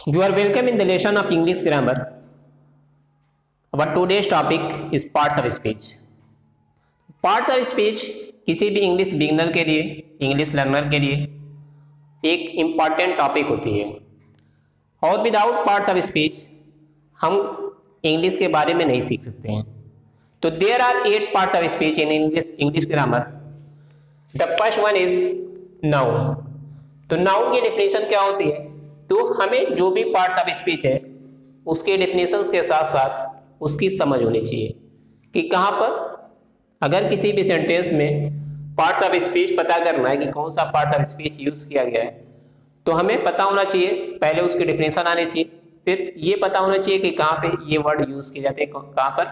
You are welcome in the lesson of English grammar. Our today's topic is parts of speech. Parts of speech किसी भी English beginner के लिए, English learner के लिए एक important topic होती है और विदाउट पार्ट्स ऑफ स्पीच हम इंग्लिश के बारे में नहीं सीख सकते हैं। तो there are 8 parts of speech in English grammar. The first one is noun. तो नाउन की डेफिनेशन क्या होती है? तो हमें जो भी पार्ट्स ऑफ स्पीच है उसके डेफिनेशंस के साथ साथ उसकी समझ होनी चाहिए कि कहाँ पर अगर किसी भी सेंटेंस में पार्ट्स ऑफ स्पीच पता करना है कि कौन सा पार्ट्स ऑफ स्पीच यूज़ किया गया है, तो हमें पता होना चाहिए, पहले उसकी डेफिनेशन आनी चाहिए, फिर ये पता होना चाहिए कि कहाँ पे ये वर्ड यूज़ किए जाते हैं, कहाँ पर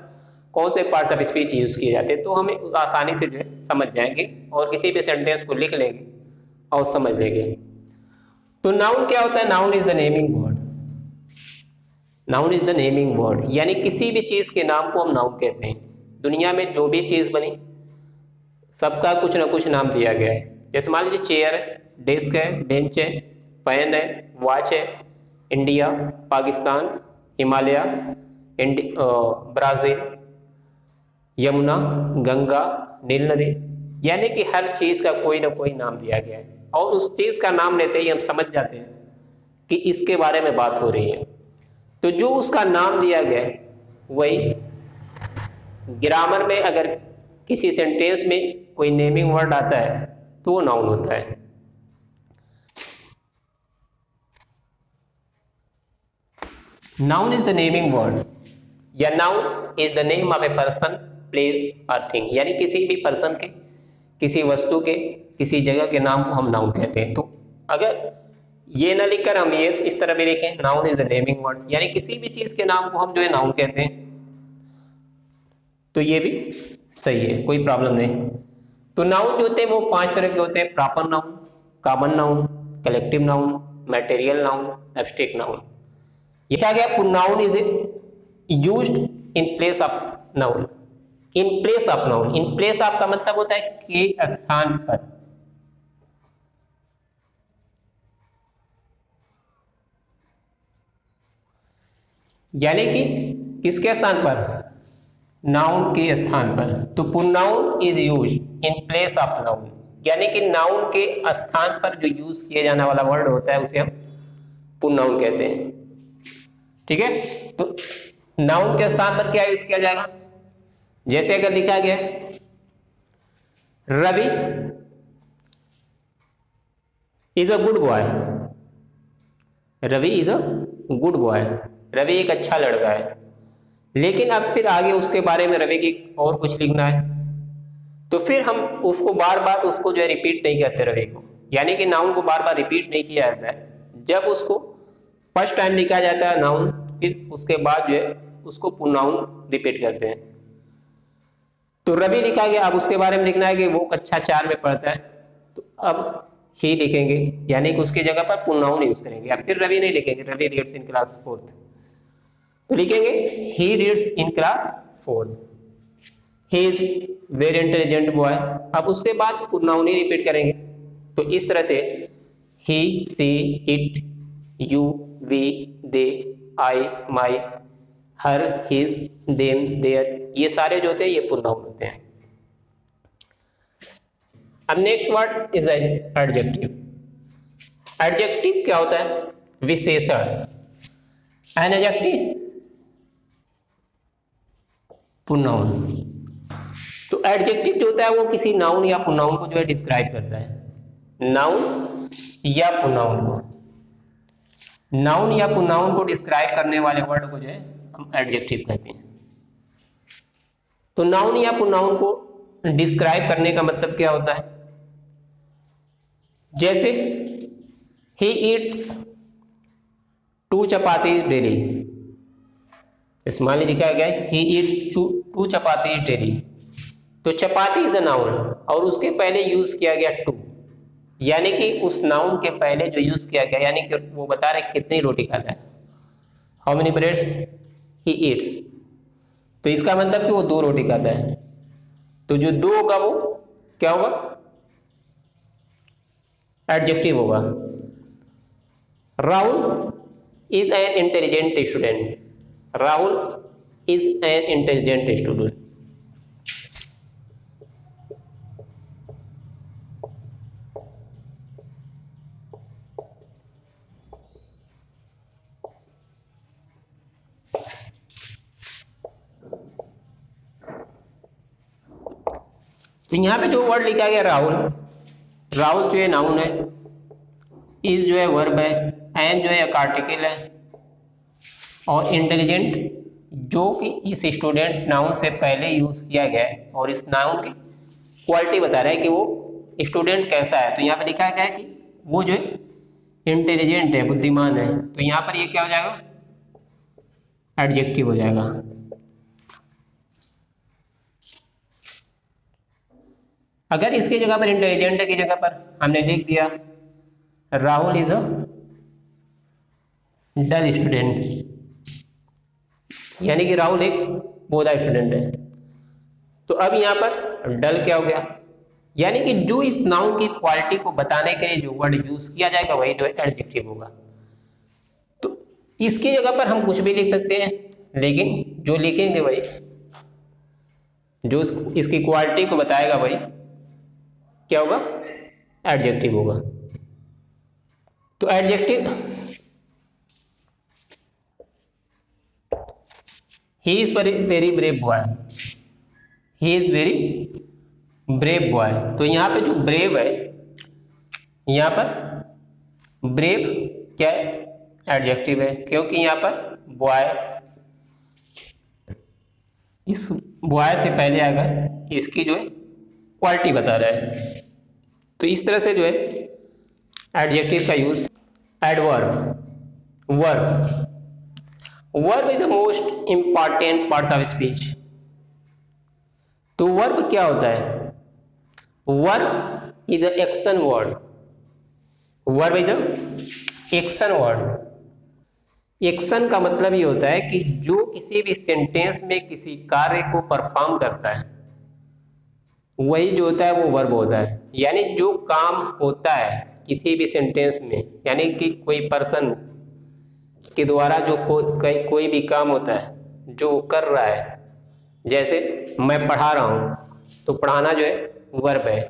कौन से पार्ट्स ऑफ स्पीच यूज़ किए जाते हैं। तो हमें आसानी से जो है समझ जाएंगे और किसी भी सेंटेंस को लिख लेंगे और समझ लेंगे। तो नाउन क्या होता है? Noun is the naming word. Noun is the naming word, यानी किसी भी चीज़ के नाम को हम नाउन कहते हैं। दुनिया में जो भी चीज़ बनी सबका कुछ ना कुछ नाम दिया गया है। जैसे मान लीजिए चेयर है, डेस्क है, बेंच है, फैन है, वॉच है, इंडिया, पाकिस्तान, हिमालय, ब्राज़ील, यमुना, गंगा, नील नदी, यानी कि हर चीज़ का कोई ना कोई नाम दिया गया है और उस चीज़ का नाम लेते ही हम समझ जाते हैं कि इसके बारे में बात हो रही है। तो जो उसका नाम दिया गया है वही ग्रामर में अगर किसी सेंटेंस में कोई नेमिंग वर्ड आता है तो वो नाउन होता है। Noun is the naming word या noun is the name of a person, place और थिंग, यानी किसी भी पर्सन के, किसी वस्तु के, किसी जगह के नाम को हम नाउन कहते हैं। तो अगर ये ना लिखकर हम ये इस तरह भी लिखें, noun is the naming word, यानी किसी भी चीज़ के नाम को हम जो है नाउन कहते हैं, तो ये भी सही है, कोई प्रॉब्लम नहीं। तो नाउन जो होते हैं वो 5 तरह के होते हैं: proper noun, common noun, collective noun, material noun, abstract noun. ये क्या गया? Noun is used in place of noun. In place of noun, in place of का मतलब होता है के स्थान पर। यानी कि किसके स्थान पर? नाउन के स्थान पर। तो pronoun is use in place of noun, यानी कि नाउन के स्थान पर जो यूज किया जाने वाला वर्ड होता है उसे हम पुनाउन कहते हैं। ठीक है, तो नाउन के स्थान पर क्या यूज किया जाएगा? जैसे अगर लिखा गया Ravi is a good boy, Ravi is a good boy, Ravi एक अच्छा लड़का है। लेकिन अब फिर आगे उसके बारे में रवि की और कुछ लिखना है, तो फिर हम उसको बार बार उसको जो है रिपीट नहीं करते रवि को, यानी कि नाउन को बार बार रिपीट नहीं किया जाता है। जब उसको फर्स्ट टाइम लिखा जाता है नाउन, फिर उसके बाद जो है उसको पुनाउन रिपीट करते हैं। तो रवि लिखा गया, अब उसके बारे में लिखना है कि वो कक्षा 4 में पढ़ता है, तो अब ही लिखेंगे, यानी कि उसकी जगह पर पुनाउन यूज करेंगे। अब फिर रवि नहीं लिखेंगे, Ravi reads in class 4th, तो लिखेंगे he reads in class 4th, he is very intelligent boy. अब उसके बाद पुनाउन ही रिपीट करेंगे। तो इस तरह से ही, she, it, you, we, they, I, my, her, his, them, their, ये सारे जो होते हैं ये पुनाउन होते हैं। अब next word is adjective. Adjective क्या होता है? विशेषण। An adjective pronoun. तो एडजेक्टिव जो होता है वो किसी नाउन या पुनाउन को जो है डिस्क्राइब करता है। नाउन या पुनाउन को, नाउन या पुनाउन को डिस्क्राइब करने वाले वर्ड को जो है हम एडजेक्टिव कहते हैं। तो नाउन या पुनाउन को डिस्क्राइब करने का मतलब क्या होता है? जैसे ही ईट्स 2 चपाती डेली, इस मान लिखा गया है ही ईट्स 2 चपाती डेली। तो चपाती इज अ नाउन और उसके पहले यूज किया गया 2, यानी कि उस नाउन के पहले जो यूज किया गया, यानी कि वो बता रहे कितनी रोटी खाता है, how many breads he eats. तो इसका मतलब कि वो 2 रोटी खाता है। तो जो 2 होगा वो क्या होगा? एडजेक्टिव होगा। Rahul is an intelligent student. Rahul is an intelligent student. तो यहाँ पे जो वर्ड लिखा गया राहुल, राहुल जो है नाउन है, इज जो है वर्ब है, एन जो है एक आर्टिकल है, और इंटेलिजेंट जो कि इस स्टूडेंट नाउन से पहले यूज किया गया है और इस नाउन की क्वालिटी बता रहा है कि वो स्टूडेंट कैसा है। तो यहाँ पे लिखा गया है कि वो जो है इंटेलिजेंट है, बुद्धिमान है। तो यहाँ पर ये क्या हो जाएगा, एडजेक्टिव हो जाएगा। अगर इसकी जगह पर इंटेलिजेंट की जगह पर हमने लिख दिया Rahul is a dull student, यानी कि राहुल एक बोधा स्टूडेंट है। तो अब यहाँ पर डल क्या हो गया, यानी कि जो इस नाउन की क्वालिटी को बताने के लिए जो वर्ड यूज किया जाएगा वही जो है एडजेक्टिव होगा। तो इसकी जगह पर हम कुछ भी लिख सकते हैं, लेकिन जो लिखेंगे वही, जो इसकी क्वालिटी को बताएगा वही क्या होगा, एडजेक्टिव होगा। तो adjective, he is very brave boy, he is very brave boy. तो यहाँ पे जो ब्रेव है, यहाँ पर ब्रेव क्या है, एडजेक्टिव है, क्योंकि यहाँ पर बॉय, इस बॉय से पहले अगर इसकी जो है क्वालिटी बता रहा है। तो इस तरह से जो है एडजेक्टिव का use. Adverb, verb, verb is the most important parts of speech. तो वर्ब क्या होता है, verb is a action word, verb is a action word. Action का मतलब ये होता है कि जो किसी भी सेंटेंस में किसी कार्य को परफॉर्म करता है वही जो होता है वो वर्ब होता है। यानी जो काम होता है किसी भी सेंटेंस में, यानी कि कोई पर्सन के द्वारा जो कोई भी काम होता है जो कर रहा है, जैसे मैं पढ़ा रहा हूँ तो पढ़ाना जो है वर्ब है,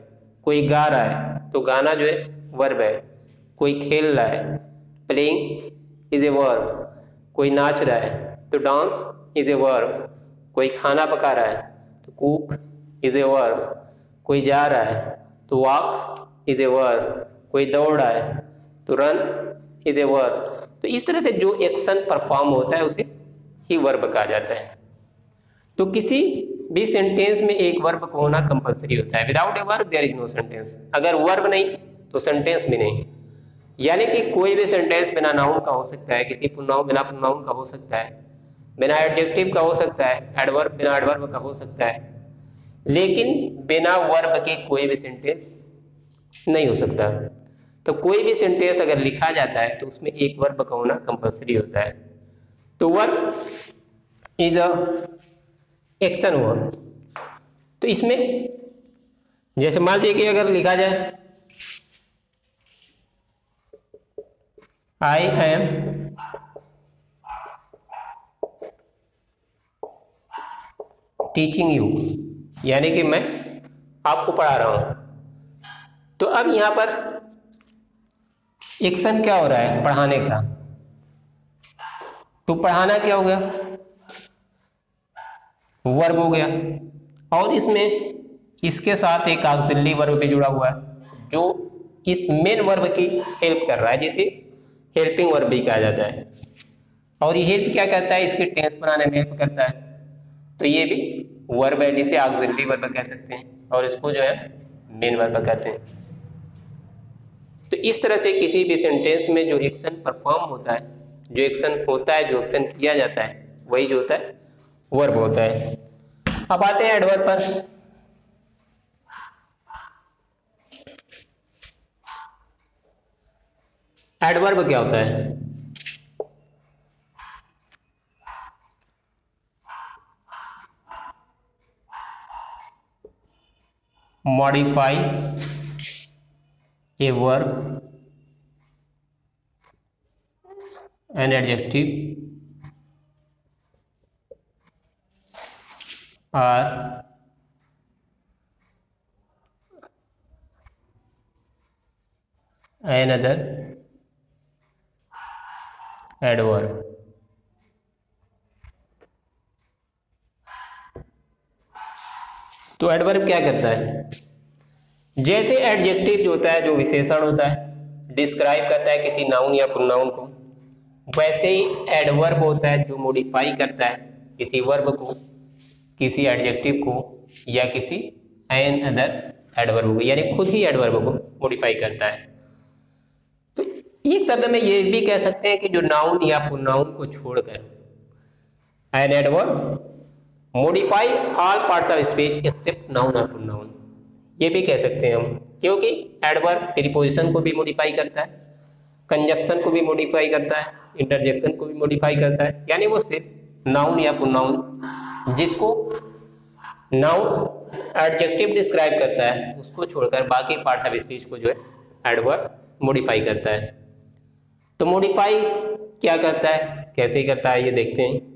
कोई गा रहा है तो गाना जो है वर्ब है, कोई खेल रहा है प्लेइंग इज ए वर्ब, कोई नाच रहा है तो डांस इज ए वर्ब, कोई खाना पका रहा है तो कुक इज ए वर्ब, कोई जा रहा है तो वॉक इज ए वर्ब, कोई दौड़ रहा है तो रन इज ए वर्ब। तो इस तरह से जो एक्शन परफॉर्म होता है उसे ही वर्ब कहा जाता है। तो किसी भी सेंटेंस में एक वर्ब को होना कंपलसरी होता है। Without a verb there is no sentence. अगर वर्ब नहीं तो सेंटेंस भी नहीं। यानी कि कोई भी सेंटेंस बिना नाउन का हो सकता है, किसी प्रोनाउन बिना प्रोनाउन का हो सकता है, बिना एडजेक्टिव का हो सकता है, एडवर्ब बिना एडवर्ब का हो सकता है, लेकिन बिना वर्ब के कोई भी सेंटेंस नहीं हो सकता। तो कोई भी सेंटेंस अगर लिखा जाता है तो उसमें एक वर्ब का होना कंपलसरी होता है। तो verb is a action word. तो इसमें जैसे मान लीजिए कि अगर लिखा जाए आई एम टीचिंग यू, यानी कि मैं आपको पढ़ा रहा हूं। तो अब यहां पर एक्शन क्या हो रहा है, पढ़ाने का। तो पढ़ाना क्या हो गया, वर्ब हो गया, और इसमें इसके साथ एक ऑक्सिलरी वर्ब भी जुड़ा हुआ है जो इस मेन वर्ब की हेल्प कर रहा है, जिसे हेल्पिंग वर्ब भी कहा जाता है। और ये हेल्प क्या करता है, इसके टेंस बनाने में हेल्प करता है। तो ये भी वर्ब है जिसे ऑक्सिलरी वर्ब कह सकते हैं, और इसको जो है मेन वर्ब कहते हैं। तो इस तरह से किसी भी सेंटेंस में जो एक्शन परफॉर्म होता है, जो एक्शन होता है, जो एक्शन किया जाता है, वही जो होता है वर्ब होता है। अब आते हैं एडवर्ब पर। एडवर्ब क्या होता है, modify a verb an adjective or another adverb। तो एडवर्ब क्या करता है? जैसे एडजेक्टिव जो होता है, जो विशेषण होता है, डिस्क्राइब करता है किसी नाउन या प्रोनाउन को, वैसे ही एडवर्ब होता है जो मॉडिफाई करता है किसी वर्ब को, किसी एडजेक्टिव को या किसी एन अदर एडवर्ब को, यानी खुद ही एडवर्ब को मॉडिफाई करता है। तो एक शब्द में ये भी कह सकते हैं कि जो नाउन या प्रोनाउन को छोड़कर an adverb modify all parts of speech except noun और प्रोनाउन, ये भी कह सकते हैं हम, क्योंकि एडवर्ब प्रीपोजिशन को भी मॉडिफाई करता है, कंजक्शन को भी मॉडिफाई करता है, इंटरजेक्शन को भी मॉडिफाई करता है, यानी वो सिर्फ नाउन या प्रोनाउन जिसको नाउन एडजेक्टिव डिस्क्राइब करता है उसको छोड़कर बाकी पार्ट्स ऑफ स्पीच को जो है एडवर्ब मॉडिफाई करता है। तो मॉडिफाई क्या करता है, कैसे करता है, ये देखते हैं।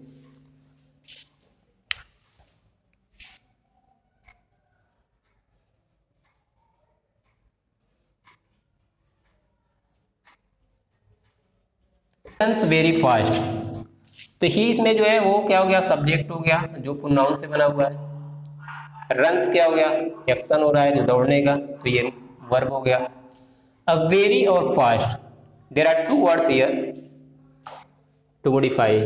रन्स वेरी फास्ट, तो ही इसमें जो है वो क्या हो गया, सब्जेक्ट हो गया जो प्रोनाउन से बना हुआ है। रन्स क्या हो गया, एक्शन हो रहा है जो दौड़ने का, तो ये वर्ब हो गया। अब वेरी और fast, there are two words here to modify,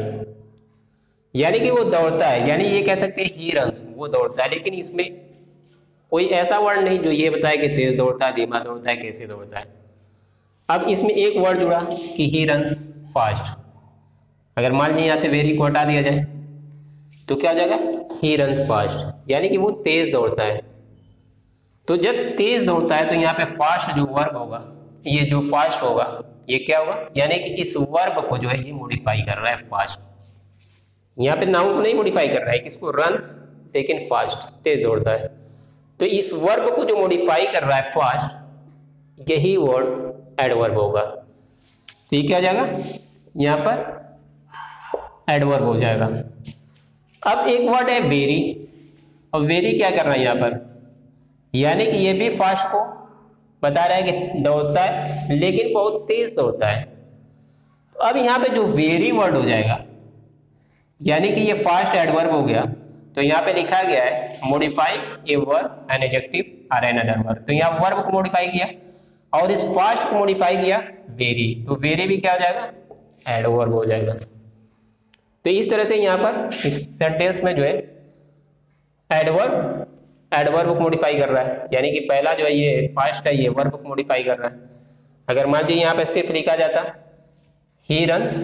यानी कि वो दौड़ता है, यानी ये कह सकते हैं ही रन्स, वो दौड़ता है, लेकिन इसमें कोई ऐसा वर्ड नहीं जो ये बताए कि तेज दौड़ता है, धीमा दौड़ता है, कैसे दौड़ता है। अब इसमें एक वर्ड जुड़ा कि ही रन्स फास्ट, अगर मान लीजिए यहाँ से वेरी को हटा दिया जाए तो क्या हो जाएगा, ही रन्स फास्ट, यानी कि वो तेज दौड़ता है। तो जब तेज दौड़ता है तो यहाँ पे फास्ट जो वर्ब होगा, ये जो फास्ट होगा ये क्या होगा, यानी कि इस वर्ब को जो है ये मॉडिफाई कर रहा है फास्ट। यहाँ पे नाउन को नहीं मॉडिफाई कर रहा है, किसको, रन्स, लेकिन फास्ट, तेज दौड़ता है। तो इस वर्ब को जो मॉडिफाई कर रहा है फास्ट, यही वर्ड एडवर्ब होगा। तो ये क्या हो जाएगा, यहाँ पर एडवर्ब हो जाएगा। अब एक वर्ड है वेरी, और वेरी क्या कर रहा है यहाँ पर, यानी कि ये भी फास्ट को बता रहा है कि दौड़ता है, लेकिन बहुत तेज दौड़ता है। तो अब यहाँ पे जो वेरी वर्ड हो जाएगा, यानी कि ये फास्ट एडवर्ब हो गया, तो यहाँ पे लिखा गया है modify a verb an adjective और एन अदर वर्ब। तो यहाँ वर्ब को मॉडिफाई किया और इस फास्ट को मॉडिफाई किया वेरी, तो वेरी भी क्या हो जाएगा, एडवर्ब हो जाएगा। तो इस तरह से यहाँ पर इस सेंटेंस में जो है एडवर्ब को मॉडिफाई कर रहा है, यानी कि पहला जो है ये फास्ट है, ये वर्ब को मॉडिफाई कर रहा है। अगर मान लीजिए यहाँ पे सिर्फ लिखा जाता ही रन्स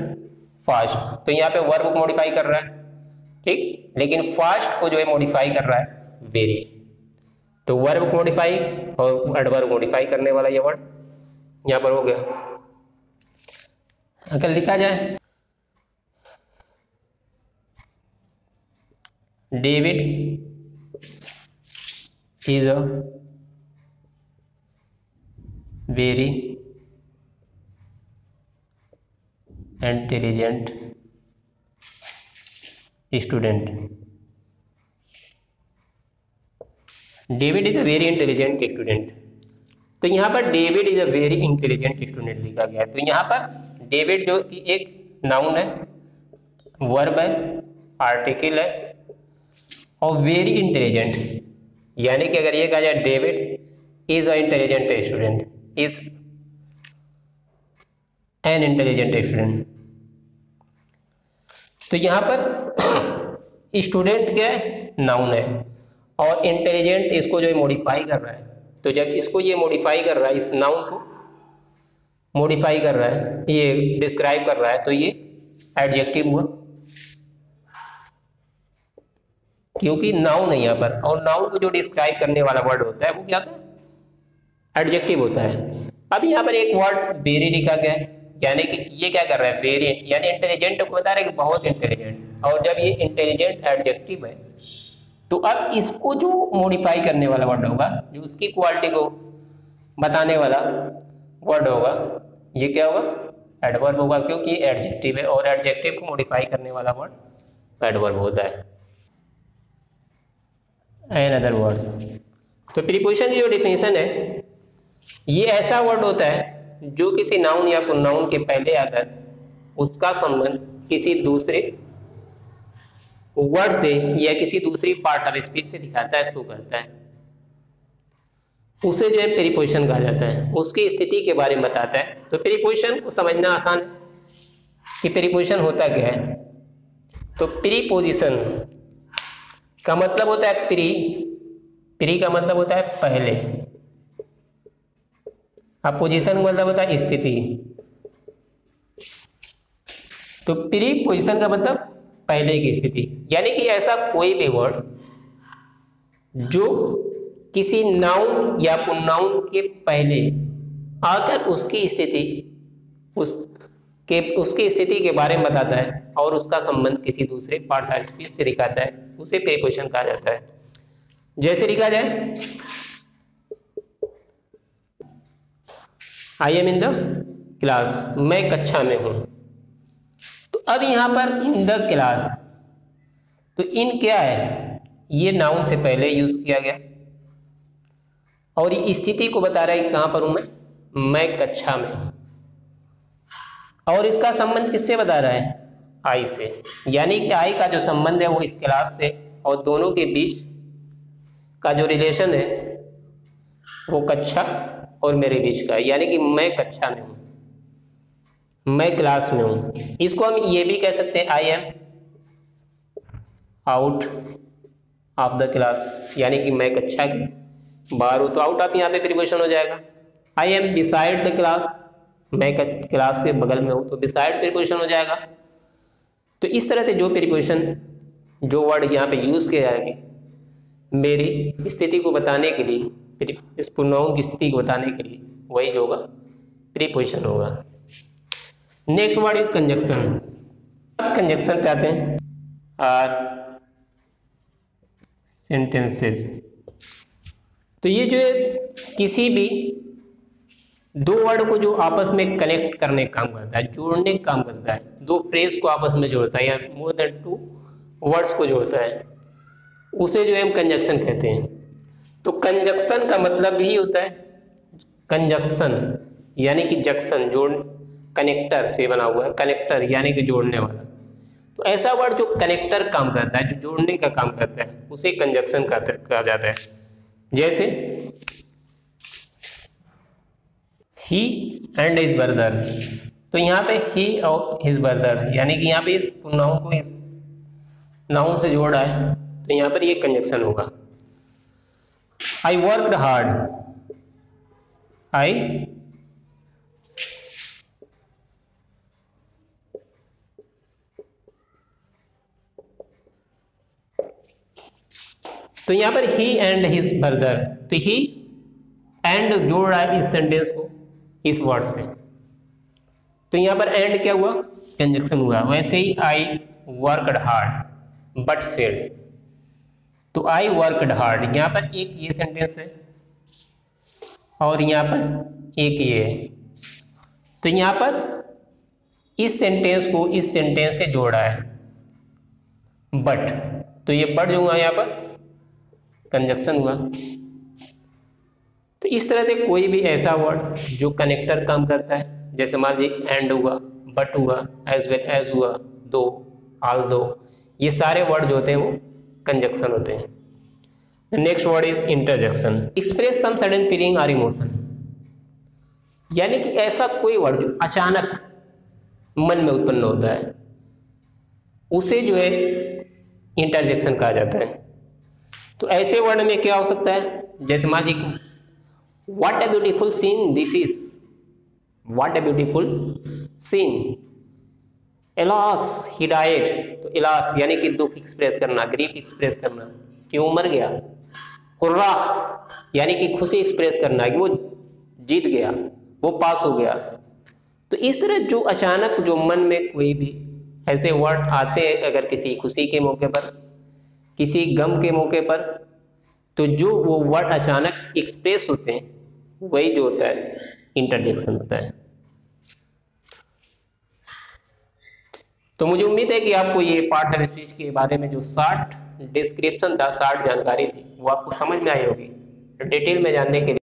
फास्ट, तो यहाँ पे वर्ब को मॉडिफाई कर रहा है, ठीक, लेकिन फास्ट को जो है मॉडिफाई कर रहा है वेरी। तो वर्ब को मॉडिफाई और एडवर्ब मॉडिफाई करने वाला ये वर्ड यहाँ पर हो गया। अगर लिखा जाए David is a very intelligent student, David is a very intelligent student. तो यहाँ पर David is a very intelligent student लिखा गया है। तो यहाँ पर डेविड जो कि एक नाउन है, वर्ब है, आर्टिकल है, और वेरी इंटेलिजेंट, यानी कि अगर ये कहा जाए David is a intelligent student, is an intelligent student. तो यहाँ पर स्टूडेंट क्या है, नाउन है, और इंटेलिजेंट इसको जो है मॉडिफाई कर रहा है। तो जब इसको ये मॉडिफाई कर रहा है, इस नाउन को मॉडिफाई कर रहा है, ये डिस्क्राइब कर रहा है, तो ये एडजेक्टिव हुआ, क्योंकि नाउन है यहाँ पर, और नाउन को जो डिस्क्राइब करने वाला वर्ड होता है वो क्या होता है, एडजेक्टिव होता है। अब यहाँ पर एक वर्ड वेरी लिखा गया है, यानी कि ये क्या कर रहा है, वेरी, यानी इंटेलिजेंट को बता रहा है कि बहुत इंटेलिजेंट, और जब ये इंटेलिजेंट एडजेक्टिव है तो अब इसको जो मॉडिफाई करने वाला वर्ड होगा, जो उसकी क्वालिटी को बताने वाला वर्ड होगा, ये क्या होगा, एडवर्ब होगा, क्योंकि एडजेक्टिव है और एडजेक्टिव को मॉडिफाई करने वाला वर्ड एडवर्ब होता है। एन अदर वर्ड्स, तो प्रीपोजिशन की जो डिफिनेशन है, ये ऐसा वर्ड होता है जो किसी नाउन या प्रोनाउन के पहले आकर उसका संबंध किसी दूसरे वर्ड से या किसी दूसरी पार्ट ऑफ स्पीच से दिखाता है, शो करता है, उसे जो है प्रीपोजिशन कहा जाता है, उसकी स्थिति के बारे में बताता है। तो प्रीपोजिशन को समझना आसान है कि प्रीपोजिशन होता क्या है। तो प्रीपोजिशन का मतलब होता है प्री का मतलब होता है पहले, अब पोजीशन का मतलब होता है स्थिति। तो प्रीपोजिशन का मतलब पहले की स्थिति, यानी कि ऐसा कोई भी वर्ड जो किसी नाउन या प्रोनाउन के पहले आकर उसकी स्थिति के बारे में बताता है और उसका संबंध किसी दूसरे पार्ट ऑफ स्पीच से दिखाता है, उसे प्रीपोजिशन कहा जाता है। जैसे लिखा जाए, I am in the class, मैं कक्षा में हूं। तो अब यहां पर इन द क्लास, तो इन क्या है, ये नाउन से पहले यूज किया गया और ये स्थिति को बता रहा है कि कहां पर हूं मैं कक्षा में हूं, और इसका संबंध किससे बता रहा है, आई से, यानी कि आई का जो संबंध है वो इस क्लास से, और दोनों के बीच का जो रिलेशन है वो कक्षा और मेरे बीच का है, यानी कि मैं कक्षा में हूं, मैं क्लास में हूं। इसको हम ये भी कह सकते हैं, I am out of the class, यानी कि मैं कक्षा के बाहर हूं, तो आउट ऑफ यहाँ पे प्रीपोजिशन हो जाएगा। I am beside the class, मैं क्लास के बगल में हूं, तो बिसाइड प्रीपोजिशन हो जाएगा। तो इस तरह से जो प्रीपोजिशन, जो वर्ड यहाँ पे यूज किए जाएंगे मेरी स्थिति को बताने के लिए, इस प्रोनाउन की स्थिति को बताने के लिए, वही जो होगा प्रीपोजिशन होगा। Next word is conjunction. Conjunction पे आते हैं, आर सेंटेंसेज। तो ये जो है किसी भी दो वर्ड को जो आपस में कनेक्ट करने का काम करता है, जोड़ने का काम करता है, दो फ्रेज को आपस में जोड़ता है या मोर देन टू वर्ड्स को जोड़ता है, उसे जो है हम कंजक्शन कहते हैं। तो कंजक्शन का मतलब ही होता है, कंजक्शन यानी कि जंक्शन, जोड़, कनेक्टर से बना हुआ है, कनेक्टर यानी कि जोड़ने वाला। तो ऐसा वर्ड जो कनेक्टर काम करता है, जो जोड़ने का काम करता है, उसे कंजक्शन कहा जाता है। जैसे ही एंड हिज ब्रदर, तो यहाँ पे ही और हिज ब्रदर, यानी कि यहाँ पे इस प्रोनाउन को इस नाउन से जोड़ा है, तो यहाँ पर ये कंजक्शन होगा। आई वर्कड हार्ड, आई तो यहाँ पर ही एंड हिज ब्रदर, तो ही एंड जोड़ रहा है इस सेंटेंस को इस वर्ड से, तो यहाँ पर एंड क्या हुआ, कंजक्शन हुआ। वैसे ही I worked hard but failed, तो आई वर्कड हार्ड, यहाँ पर एक ये सेंटेंस है और यहाँ पर एक ये है, तो यहाँ पर इस सेंटेंस को इस सेंटेंस से जोड़ा है बट, तो ये बट जो हुआ यहाँ पर कंजक्शन हुआ। तो इस तरह से कोई भी ऐसा वर्ड जो कनेक्टर काम करता है, जैसे मान लीजिए एंड हुआ, बट हुआ, एज वेल एज हुआ, दो, ऑल दो, ये सारे वर्ड जो होते हैं वो कंजक्शन होते हैं। The next word is interjection. Express some sudden feeling और इमोशन, यानी कि ऐसा कोई वर्ड जो अचानक मन में उत्पन्न होता है, उसे जो है इंटरजेक्शन कहा जाता है। तो ऐसे वर्ड में क्या हो सकता है, जैसे मान लीजिए what a beautiful scene this is, what a beautiful scene, alas he died, तो एलास यानी कि दुख एक्सप्रेस करना, ग्रीफ एक्सप्रेस करना, क्यों मर गया। हुर्रा यानी कि खुशी एक्सप्रेस करना कि वो जीत गया, वो पास हो गया। तो इस तरह जो अचानक जो मन में कोई भी ऐसे वर्ड आते हैं, अगर किसी खुशी के मौके पर, किसी गम के मौके पर, तो जो वो वर्ड अचानक एक्सप्रेस होते हैं, वही जो होता है इंटरजेक्शन होता है। तो मुझे उम्मीद है कि आपको ये पार्ट्स ऑफ स्पीच के बारे में जो शॉर्ट डिस्क्रिप्शन था, शॉर्ट जानकारी थी, वो आपको समझ में आई होगी। डिटेल में जानने के लिए